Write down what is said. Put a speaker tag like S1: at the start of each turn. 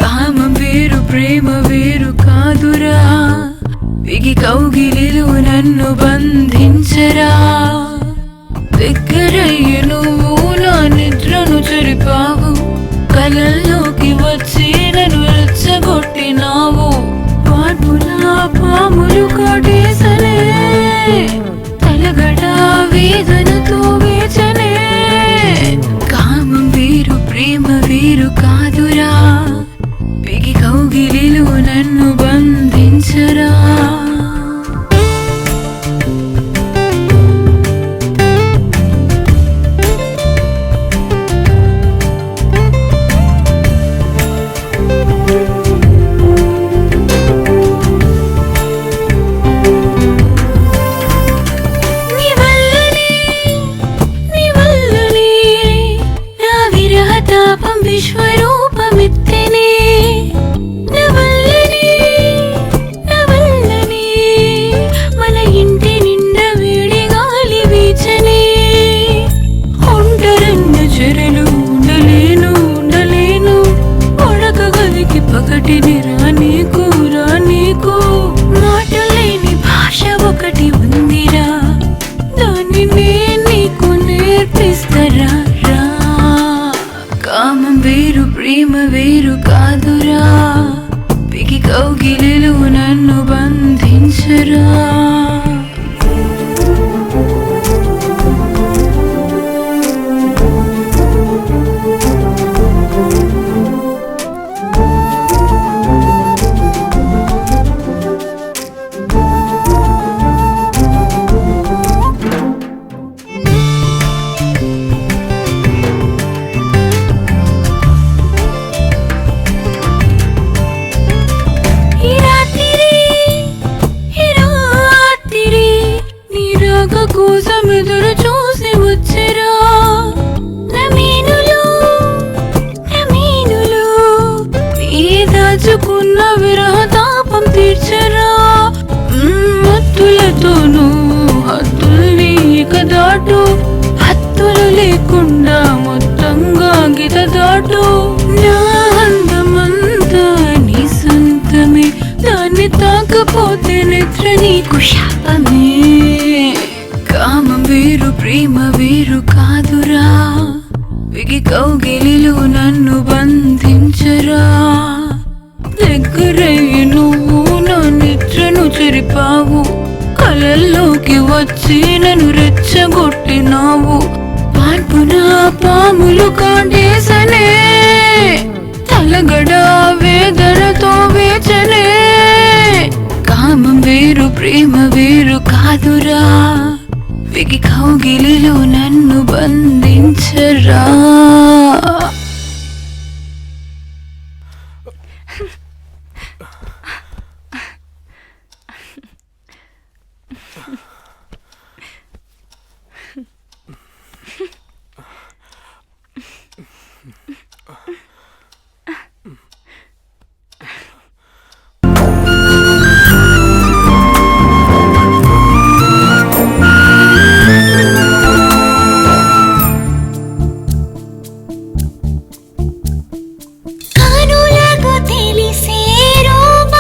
S1: కామం వేరు ప్రేమ వేరు కాదురా, బిగి కౌగిలిలో నన్ను బంధించరా. దగ్గరయ్యి నువ్వు నా నిద్రను చెరిపావు, కలల్లోకి వచ్చి నన్ను రెచ్చగొట్టినావు. పాటులా పాములు కాటేసనే, తలగడ వేదనతో వేచనే. కామం వేరు ప్రేమ వేరు కాదురా, బిగి కౌగిలిలో నన్ను బంధించరా. తాపం విశ్వరూపమిత్తెనే, నవల్లనే మన ఇంటి నిండా వేడి గాలి వీచనే. ఒంటరన్న చెరలు ఉండలేను ఒడక గదికి పగటిని రానీకు. మాటలేని భాష ఒకటి ఉందిరా, దాన్ని నేను నీకు నేర్పిస్తరా. కామం వేరు ప్రేమ వేరు కాదురా, బిగి కౌగిలిలో నన్ను బంధించరా. కోసం ఎదురు చూసి వచ్చరా, నమీనులు నీ దాచుకున్న విరహ తాపం తీర్చరా. హత్తులతోనూ హత్తుల్ని ఇక దాటు, హత్తులు లేకుండా మొత్తంగా గీత దాటు. నా అందమంతా నీ సొంతమే, దాన్ని తాకపోతే నిద్ర నీకు శాపమే. కామం వేరు ప్రేమ వేరు కాదురా, బిగి కౌగిలిలో నన్ను బంధించరా. దగ్గరయ్యి నువ్వు నా నిద్రను చెరిపావు, కలల్లోకి వచ్చి నన్ను రెచ్చగొట్టినావు. పాన్పున పాములు కాటేసనే, తలగడ వేదనతో వేచనే. కామం వేరు ప్రేమ వేరు కాదురా, బిగి కౌగిలిలో నన్ను బంధించరా.